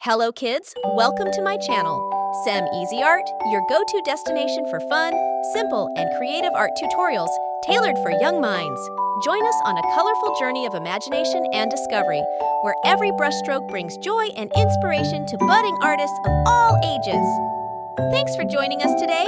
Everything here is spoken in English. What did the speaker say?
Hello kids, welcome to my channel, Sem Easy Art, your go-to destination for fun, simple, and creative art tutorials tailored for young minds. Join us on a colorful journey of imagination and discovery, where every brushstroke brings joy and inspiration to budding artists of all ages. Thanks for joining us today.